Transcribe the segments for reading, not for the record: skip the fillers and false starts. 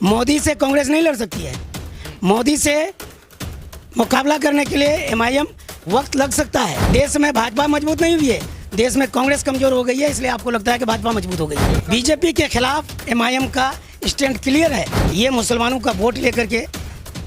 मोदी से कांग्रेस नहीं लड़ सकती है। मोदी से मुकाबला करने के लिए एमआईएम वक्त लग सकता है। देश में भाजपा मजबूत नहीं हुई है, देश में कांग्रेस कमजोर हो गई है, इसलिए आपको लगता है कि भाजपा मजबूत हो गई है। बीजेपी के खिलाफ एमआईएम का स्टैंड क्लियर है। ये मुसलमानों का वोट लेकर के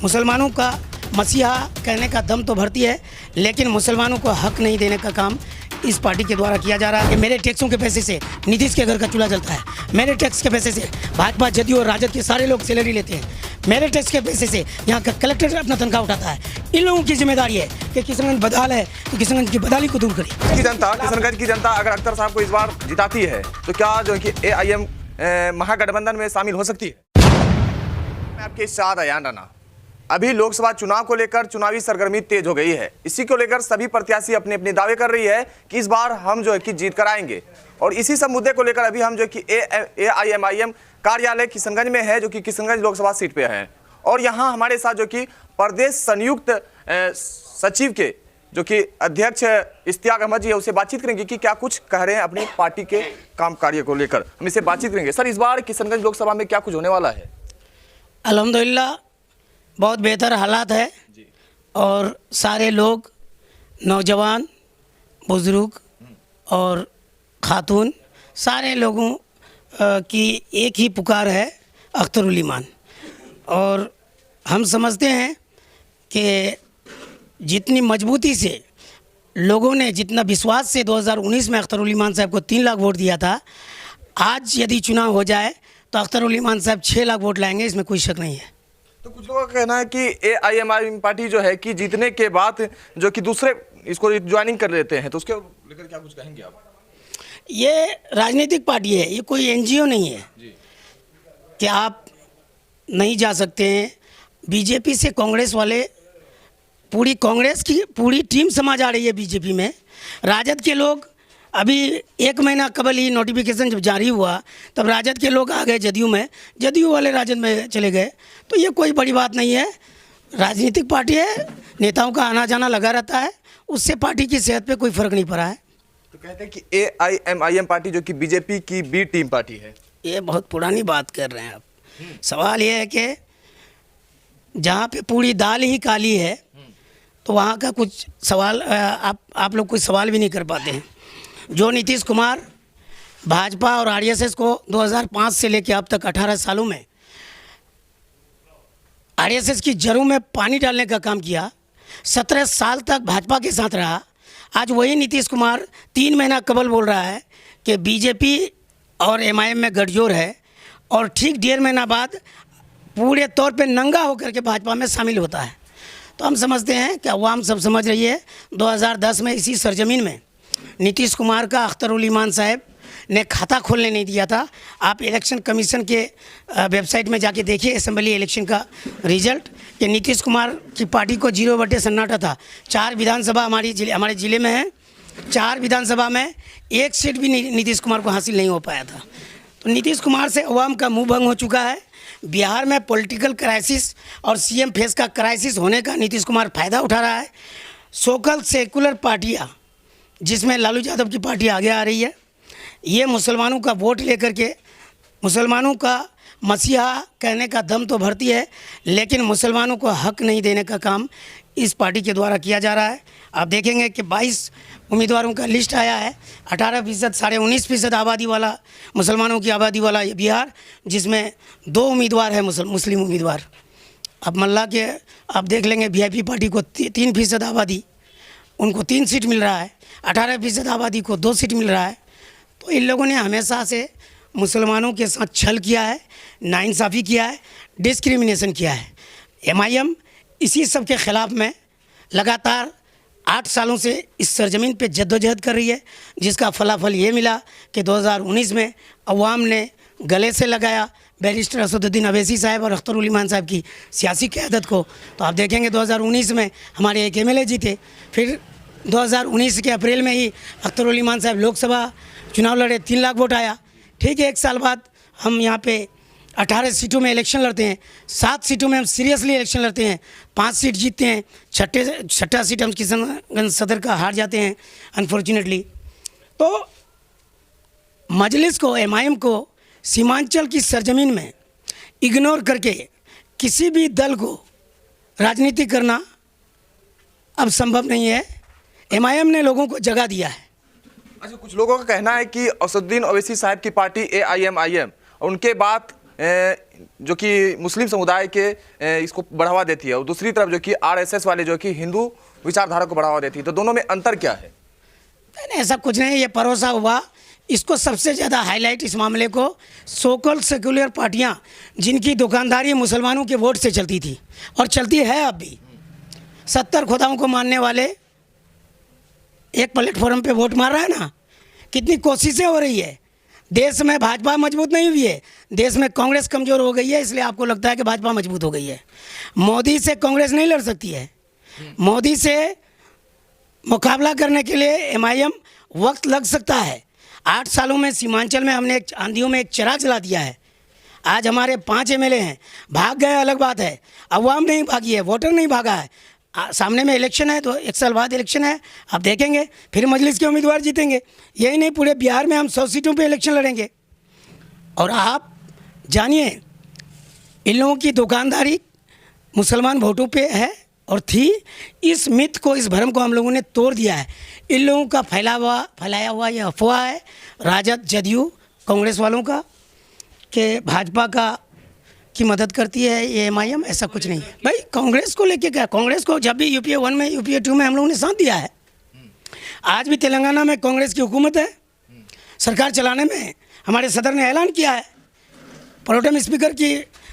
मुसलमानों का मसीहा कहने का दम तो भरती है, लेकिन मुसलमानों को हक नहीं देने का काम इस पार्टी के द्वारा किया जा रहा है कि मेरे टैक्सों के पैसे से नीतीश के घर का चूल्हा जलता है, मेरे टैक्स के पैसे से भाजपा जदयू और राजद के सारे लोग सैलरी लेते हैं, मेरे टैक्स के पैसे से यहाँ का कलेक्टर अपना तनख्वाह उठाता है। इन लोगों की जिम्मेदारी है कि किशनगंज बदहाल है तो किशनगंज की बदहाली को दूर करें। किशनगंज की जनता अगर अख्तर साहब को इस बार जिताती है तो क्या जो कि एआईएम महागठबंधन में शामिल हो सकती है? मैं आपके साथ अयान राणा। अभी लोकसभा चुनाव को लेकर चुनावी सरगर्मी तेज हो गई है। इसी को लेकर सभी प्रत्याशी अपने अपने दावे कर रही है कि इस बार हम जो है कि जीत कर आएंगे। और इसी सब मुद्दे को लेकर अभी हम जो कि एआईएमआईएम कार्यालय किशनगंज में है, जो कि किशनगंज लोकसभा सीट पे है। और यहाँ हमारे साथ जो कि प्रदेश संयुक्त सचिव के जो कि अध्यक्ष इश्तियाक अहमद जी है, उससे बातचीत करेंगे कि क्या कुछ कह रहे हैं अपनी पार्टी के काम कार्य को लेकर। हम इससे बातचीत करेंगे। सर, इस बार किशनगंज लोकसभा में क्या कुछ होने वाला है? अल्हम्दुलिल्लाह बहुत बेहतर हालात है और सारे लोग, नौजवान, बुजुर्ग और खातून, सारे लोगों की एक ही पुकार है, अख्तरुल ईमान। और हम समझते हैं कि जितनी मजबूती से लोगों ने, जितना विश्वास से 2019 में अख्तरुल ईमान साहब को 3 लाख वोट दिया था, आज यदि चुनाव हो जाए तो अख्तरुल ईमान साहब 6 लाख वोट लाएंगे, इसमें कोई शक नहीं है। तो कुछ लोगों का कहना है कि एआईएमआईएम पार्टी जो है कि जीतने के बाद जो कि दूसरे इसको ज्वाइनिंग कर लेते हैं, तो उसके लेकर क्या कुछ कहेंगे आप? ये राजनीतिक पार्टी है, ये कोई एनजीओ नहीं है कि आप नहीं जा सकते हैं। बीजेपी से कांग्रेस वाले, पूरी कांग्रेस की पूरी टीम समझ आ रही है बीजेपी में। राजद के लोग, अभी 1 महीना कबल ही नोटिफिकेशन जब जारी हुआ तब राजद के लोग आ गए जदयू में, जदयू वाले राजद में चले गए। तो ये कोई बड़ी बात नहीं है, राजनीतिक पार्टी है, नेताओं का आना जाना लगा रहता है, उससे पार्टी की सेहत पे कोई फ़र्क नहीं पड़ा है। तो कहते हैं कि एआईएमआईएम पार्टी जो कि बीजेपी की बी टीम पार्टी है। ये बहुत पुरानी बात कर रहे हैं आप। सवाल ये है कि जहाँ पे पूरी दाल ही काली है तो वहाँ का कुछ सवाल आप लोग कोई सवाल भी नहीं कर पाते हैं। जो नीतीश कुमार भाजपा और आरएसएस को 2005 से लेकर अब तक 18 सालों में आरएसएस की जड़ों में पानी डालने का काम किया, 17 साल तक भाजपा के साथ रहा। आज वही नीतीश कुमार 3 महीना कबल बोल रहा है कि बीजेपी और एमआईएम में गठजोड़ है और ठीक 1.5 महीना बाद पूरे तौर पे नंगा होकर के भाजपा में शामिल होता है। तो हम समझते हैं कि अवाम सब समझ रही है। 2010 में इसी सरजमीन में नीतीश कुमार का अख्तरुल ईमान साहब ने खाता खोलने नहीं दिया था। आप इलेक्शन कमीशन के वेबसाइट में जाके देखिए असेंबली इलेक्शन का रिजल्ट कि नीतीश कुमार की पार्टी को 0 सन्नाटा था। 4 विधानसभा हमारे ज़िले में है, 4 विधानसभा में 1 सीट भी नीतीश कुमार को हासिल नहीं हो पाया था। तो नीतीश कुमार से अवाम का मुँह भंग हो चुका है। बिहार में पॉलिटिकल क्राइसिस और सीएम फेस का क्राइसिस होने का नीतीश कुमार फ़ायदा उठा रहा है। सोकल सेकुलर पार्टियाँ, जिसमें लालू यादव की पार्टी आगे आ रही है, ये मुसलमानों का वोट लेकर के मुसलमानों का मसीहा कहने का दम तो भरती है, लेकिन मुसलमानों को हक नहीं देने का काम इस पार्टी के द्वारा किया जा रहा है। आप देखेंगे कि 22 उम्मीदवारों का लिस्ट आया है, 18%, 19.5% आबादी वाला, मुसलमानों की आबादी वाला ये बिहार, जिसमें 2 उम्मीदवार है मुस्लिम उम्मीदवार। अब मल्ला के आप देख लेंगे वीआईपी पार्टी को 3% आबादी, उनको 3 सीट मिल रहा है, 18% आबादी को 2 सीट मिल रहा है। तो इन लोगों ने हमेशा से मुसलमानों के साथ छल किया है, नाइंसाफ़ी किया है, डिस्क्रिमिनेशन किया है। एमआईएम इसी सब के ख़िलाफ़ में लगातार 8 सालों से इस सरजमीन पे जद्दोजहद कर रही है, जिसका फलाफल ये मिला कि 2019 में अवाम ने गले से लगाया बैरिस्टर असदुद्दीन अवैसी साहब और अख्तरुल ईमान साहब की सियासी क़यादत को। तो आप देखेंगे 2019 में हमारे एक एमएलए जीते, फिर 2019 के अप्रैल में ही अख्तरुल ईमान साहब लोकसभा चुनाव लड़े, 3 लाख वोट आया। ठीक है, 1 साल बाद हम यहाँ पे 18 सीटों में इलेक्शन लड़ते हैं, 7 सीटों में हम सीरियसली इलेक्शन लड़ते हैं, 5 सीट जीतते हैं, छठा सीट हम किशनगंज सदर का हार जाते हैं अनफॉर्चुनेटली। तो मजलिस को, एमआईएम को सीमांचल की सरजमीन में इग्नोर करके किसी भी दल को राजनीति करना अब संभव नहीं है। एमआईएम ने लोगों को जगह दिया है। अच्छा, कुछ लोगों का कहना है कि असदुद्दीन ओवैसी साहब की पार्टी एआईएम और उनके बाद जो कि मुस्लिम समुदाय के इसको बढ़ावा देती है, और दूसरी तरफ जो कि आरएसएस वाले जो कि हिंदू विचारधारा को बढ़ावा देती है, तो दोनों में अंतर क्या है? नहीं, ऐसा कुछ नहीं, ये भरोसा हुआ। इसको सबसे ज़्यादा हाईलाइट इस मामले को सोकल सेक्युलर पार्टियां जिनकी दुकानदारी मुसलमानों के वोट से चलती थी और चलती है अब भी, 70 खुदाओं को मानने वाले एक प्लेटफॉर्म पे वोट मार रहा है ना। कितनी कोशिशें हो रही है। देश में भाजपा मजबूत नहीं हुई है, देश में कांग्रेस कमज़ोर हो गई है, इसलिए आपको लगता है कि भाजपा मजबूत हो गई है। मोदी से कांग्रेस नहीं लड़ सकती है। मोदी से मुकाबला करने के लिए एमआईएम वक्त लग सकता है। 8 सालों में सीमांचल में हमने एक आंधियों में एक चराग जला दिया है। आज हमारे 5 एमएलए हैं, भाग गए अलग बात है, अवाम नहीं भागी है, वोटर नहीं भागा है। सामने में इलेक्शन है, तो 1 साल बाद इलेक्शन है, आप देखेंगे फिर मजलिस के उम्मीदवार जीतेंगे। यही नहीं, पूरे बिहार में हम 100 सीटों पे इलेक्शन लड़ेंगे। और आप जानिए, इन लोगों की दुकानदारी मुसलमान वोटों पे है और थी। इस मिथ को, इस भ्रम को हम लोगों ने तोड़ दिया है। इन लोगों का फैलाया हुआ ये अफवाह है राजद, जदयू, कांग्रेस वालों का कि भाजपा की मदद करती है ये एमआईएम। ऐसा कुछ नहीं है भाई। कांग्रेस को लेके क्या, कांग्रेस को जब भी यूपीए 1 में, यूपीए 2 में हम लोगों ने साथ दिया है। आज भी तेलंगाना में कांग्रेस की हुकूमत है, सरकार चलाने में हमारे सदर ने ऐलान किया है। प्रोटेम स्पीकर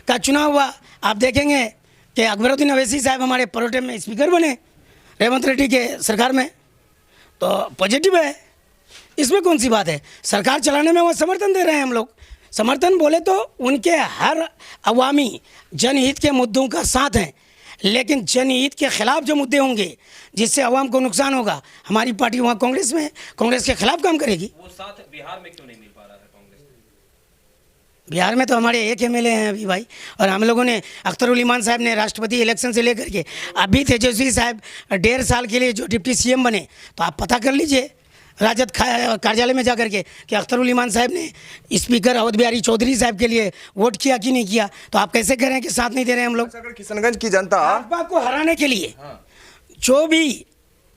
का चुनाव हुआ, आप देखेंगे कि अकबरुद्दीन अवैसी साहब हमारे प्रोटेम में स्पीकर बने रेवंत रेड्डी के सरकार में, तो पॉजिटिव है। इसमें कौन सी बात है? सरकार चलाने में वो समर्थन दे रहे हैं हम लोग। समर्थन बोले तो उनके हर अवामी जनहित के मुद्दों का साथ हैं, लेकिन जनहित के खिलाफ जो मुद्दे होंगे जिससे अवाम को नुकसान होगा, हमारी पार्टी वहाँ कांग्रेस में, कांग्रेस के खिलाफ काम करेगी। वो साथ बिहार में क्यों नहीं मिल पा रहा है कांग्रेस? बिहार में तो हमारे एक एमएलए हैं अभी भाई, और हम लोगों ने अख्तरुल ईमान साहब ने राष्ट्रपति इलेक्शन से लेकर के अभी तेजस्वी साहब 1.5 साल के लिए जो डिप्टी सीएम बने, तो आप पता कर लीजिए राजद कार्यालय में जाकर के कि अख्तरुल ईमान साहब ने स्पीकर अवध बिहारी चौधरी साहब के लिए वोट किया कि नहीं किया। तो आप कैसे कह रहे हैं कि साथ नहीं दे रहे हैं हम लोग? अगर किशनगंज की जनता भाजपा को हराने के लिए जो भी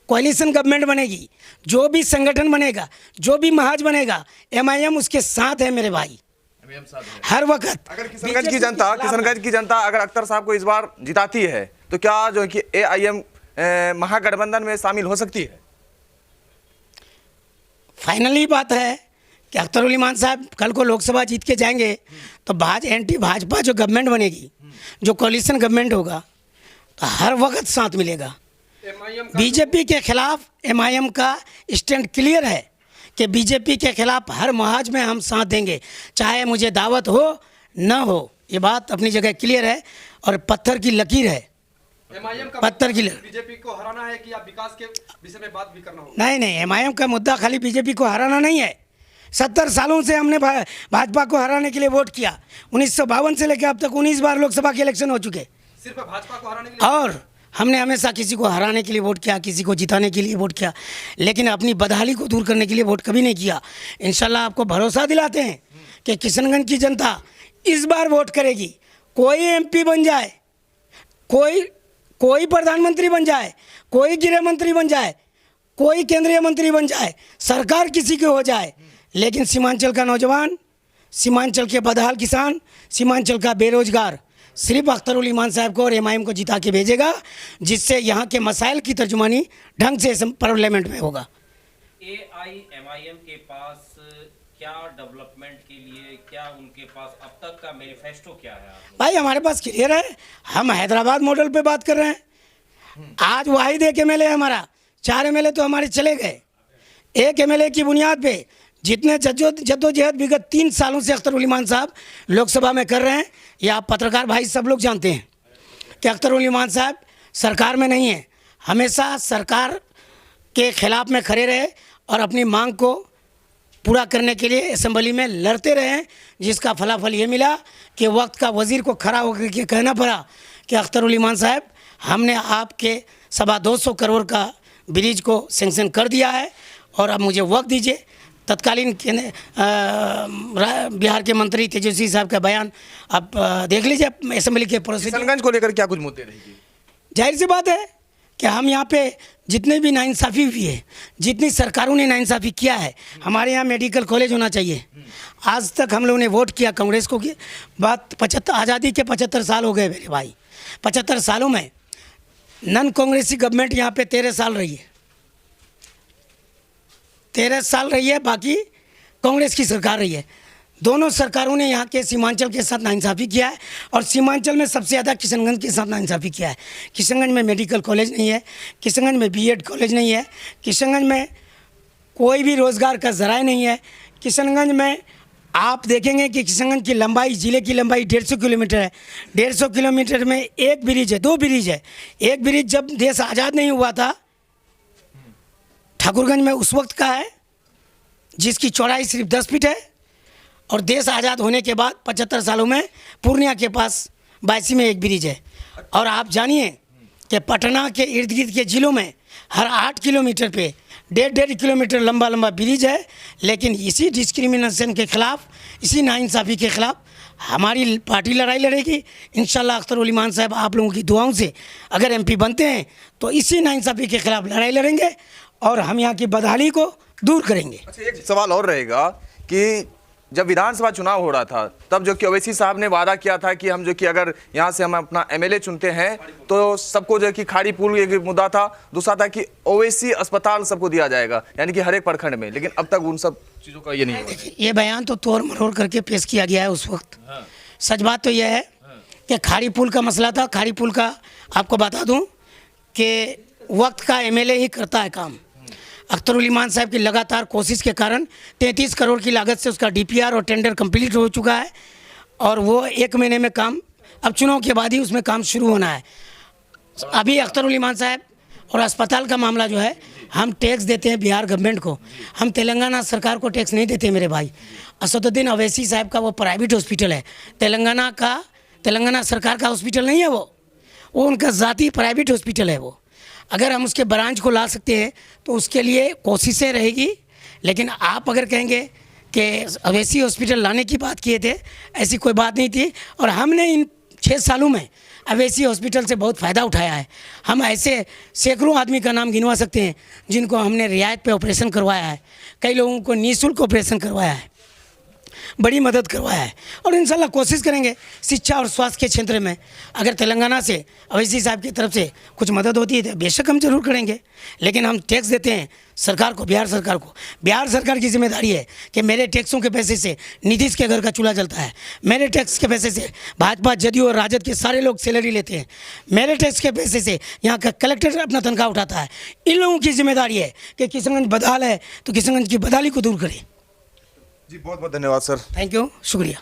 कोalition गवर्नमेंट बनेगी, जो भी संगठन बनेगा, जो भी महाज बनेगा, एमआईएम उसके साथ है मेरे भाई, हर वक्त। अगर किशनगंज की जनता अगर अख्तर साहब को इस बार जिताती है, तो क्या जो कि एआईएम महागठबंधन में शामिल हो सकती है? फाइनली बात है कि अख्तरुल ईमान साहब कल को लोकसभा जीत के जाएंगे, तो एंटी भाजपा जो गवर्नमेंट बनेगी, जो कोalition गवर्नमेंट होगा, तो हर वक्त साथ मिलेगा। बीजेपी के खिलाफ एमआईएम का स्टैंड क्लियर है कि बीजेपी के खिलाफ हर महाज में हम साथ देंगे, चाहे मुझे दावत हो न हो। ये बात अपनी जगह क्लियर है और पत्थर की लकीर है। एमआईएम का पत्थर की बीजेपी को हराना है कि आप विकास के विषय में बात भी करना होगा? नहीं, एमआईएम का मुद्दा खाली बीजेपी को हराना नहीं है। 70 सालों से हमने भाजपा को हराने के लिए वोट किया। 1952 से लेकर अब तक 19 बार लोकसभा के इलेक्शन हो चुके। सिर्फ भाजपा को हराने के लिए? और हमने हमेशा किसी को हराने के लिए वोट किया, किसी को जिताने के लिए वोट किया, लेकिन अपनी बदहाली को दूर करने के लिए वोट कभी नहीं किया। इंशाल्लाह आपको भरोसा दिलाते हैं कि किशनगंज की जनता इस बार वोट करेगी। कोई एमपी बन जाए, कोई प्रधानमंत्री बन जाए, कोई गृह मंत्री बन जाए, कोई केंद्रीय मंत्री बन जाए, सरकार किसी की हो जाए, लेकिन सीमांचल का नौजवान, सीमांचल के बदहाल किसान, सीमांचल का बेरोजगार सिर्फ अख्तरुल ईमान साहब को और एमआईएम को जिता के भेजेगा, जिससे यहाँ के मसाइल की तर्जुमानी ढंग से पार्लियामेंट में होगा। एआईएमआईएम के पास क्या डेवलपमेंट के लिए, क्या उनके पास अब तक का मैनिफेस्टो क्या है? भाई हमारे पास क्लियर है। हम हैदराबाद मॉडल पे बात कर रहे हैं। आज वाहिद एक एमएलए हमारा, 4 एमएलए तो हमारे चले गए। एक एमएलए की बुनियाद पे जितने जद्दोजहद विगत 3 सालों से अख्तरुल ईमान साहब लोकसभा में कर रहे हैं, ये आप पत्रकार भाई सब लोग जानते हैं कि अख्तरुल ईमान साहब सरकार में नहीं है, हमेशा सरकार के खिलाफ में खड़े रहे और अपनी मांग को पूरा करने के लिए असेंबली में लड़ते रहे, जिसका फलाफल ये मिला कि वक्त का वजीर को खड़ा होकर के कहना पड़ा कि अख्तरुल ईमान साहब, हमने आपके 225 करोड़ का ब्रिज को सैंक्शन कर दिया है और अब मुझे वक्त दीजिए। तत्कालीन बिहार के मंत्री तेजस्वी साहब का बयान आप देख लीजिए असेंबली के प्रोसीजर। किशनगंज को लेकर क्या कुछ मुद्दे रहेंगे? जाहिर सी बात है कि हम यहाँ पे जितने भी नाइंसाफ़ी हुई है, जितनी सरकारों ने नाइंसाफ़ी किया है, हमारे यहाँ मेडिकल कॉलेज होना चाहिए। आज तक हम लोगों ने वोट किया कांग्रेस को की बात 75 आज़ादी के 75 साल हो गए मेरे भाई। 75 सालों में नॉन कांग्रेसी गवर्नमेंट यहाँ पे 13 साल रही है, 13 साल रही है, बाकी कांग्रेस की सरकार रही है। दोनों सरकारों ने यहाँ के सीमांचल के साथ नाइंसाफ़ी किया है और सीमांचल में सबसे ज़्यादा किशनगंज के साथ नाइंसाफ़ी किया है। किशनगंज में मेडिकल कॉलेज नहीं है, किशनगंज में बीएड कॉलेज नहीं है, किशनगंज में कोई भी रोज़गार का ज़राए नहीं है। किशनगंज में आप देखेंगे कि किशनगंज की लंबाई, ज़िले की लंबाई 150 किलोमीटर है। 150 किलोमीटर में एक ब्रिज है, 2 ब्रिज है। एक ब्रिज जब देश आज़ाद नहीं हुआ था ठाकुरगंज में उस वक्त का है, जिसकी चौड़ाई सिर्फ 10 फीट है, और देश आज़ाद होने के बाद 75 सालों में पूर्णिया के पास 82 में एक ब्रिज है। और आप जानिए कि पटना के इर्द गिर्द के ज़िलों में हर 8 किलोमीटर पे 1.5 किलोमीटर लंबा लंबा ब्रिज है। लेकिन इसी डिस्क्रिमिनेशन के ख़िलाफ़, इसी नाइंसाफ़ी के ख़िलाफ़ हमारी पार्टी लड़ाई लड़ेगी। इंशाल्लाह अख्तर उल ईमान साहब आप लोगों की दुआओं से अगर एमपी बनते हैं तो इसी नाइंसाफ़ी के ख़िलाफ़ लड़ाई लड़ेंगे और हम यहाँ की बदहाली को दूर करेंगे। अच्छा, एक सवाल और रहेगा कि जब विधानसभा चुनाव हो रहा था तब जो कि ओवैसी साहब ने वादा किया था कि हम जो कि अगर यहाँ से हम अपना एमएलए चुनते हैं तो सबको जो कि खाड़ी पुल एक मुद्दा था, दूसरा था कि ओवैसी अस्पताल सबको दिया जाएगा, यानी कि हर एक प्रखंड में। लेकिन अब तक उन सब चीज़ों का ये नहीं हुआ। ये बयान तो तोड़ मरोड़ करके पेश किया गया है उस वक्त। सच बात तो यह है कि खाड़ी पुल का मसला था। खाड़ी पुल का आपको बता दूं कि वक्त का एमएलए ही करता है काम। अख्तर उल ईमान साहब की लगातार कोशिश के कारण 33 करोड़ की लागत से उसका डीपीआर और टेंडर कंप्लीट हो चुका है और वो 1 महीने में काम, अब चुनाव के बाद ही उसमें काम शुरू होना है। अभी अख्तर उल ईमान साहब और अस्पताल का मामला जो है, हम टैक्स देते हैं बिहार गवर्नमेंट को, हम तेलंगाना सरकार को टैक्स नहीं देते मेरे भाई। असदुद्दीन अवैसी साहब का वो प्राइवेट हॉस्पिटल है, तेलंगाना सरकार का हॉस्पिटल नहीं है वो उनका ज़ाती प्राइवेट हॉस्पिटल है वो। अगर हम उसके ब्रांच को ला सकते हैं तो उसके लिए कोशिशें रहेगी। लेकिन आप अगर कहेंगे कि अवैसी हॉस्पिटल लाने की बात किए थे, ऐसी कोई बात नहीं थी। और हमने इन 6 सालों में अवैसी हॉस्पिटल से बहुत फ़ायदा उठाया है। हम ऐसे सैकड़ों आदमी का नाम गिनवा सकते हैं जिनको हमने रियायत पे ऑपरेशन करवाया है, कई लोगों को निःशुल्क ऑपरेशन करवाया है, बड़ी मदद करवाया है। और इंशाल्लाह कोशिश करेंगे शिक्षा और स्वास्थ्य के क्षेत्र में अगर तेलंगाना से अवैसी साहब की तरफ से कुछ मदद होती है तो बेशक हम जरूर करेंगे। लेकिन हम टैक्स देते हैं सरकार को, बिहार सरकार को। बिहार सरकार की जिम्मेदारी है कि मेरे टैक्सों के पैसे से नीतीश के घर का चूल्हा जलता है, मेरे टैक्स के पैसे से भाजपा, जदयू और राजद के सारे लोग सैलरी लेते हैं, मेरे टैक्स के पैसे से यहाँ का कलेक्टर अपना तनख्वाह उठाता है। इन लोगों की जिम्मेदारी है कि किशनगंज बदहाल है तो किशनगंज की बदहाली को दूर करें। जी बहुत बहुत धन्यवाद सर। थैंक यू, शुक्रिया।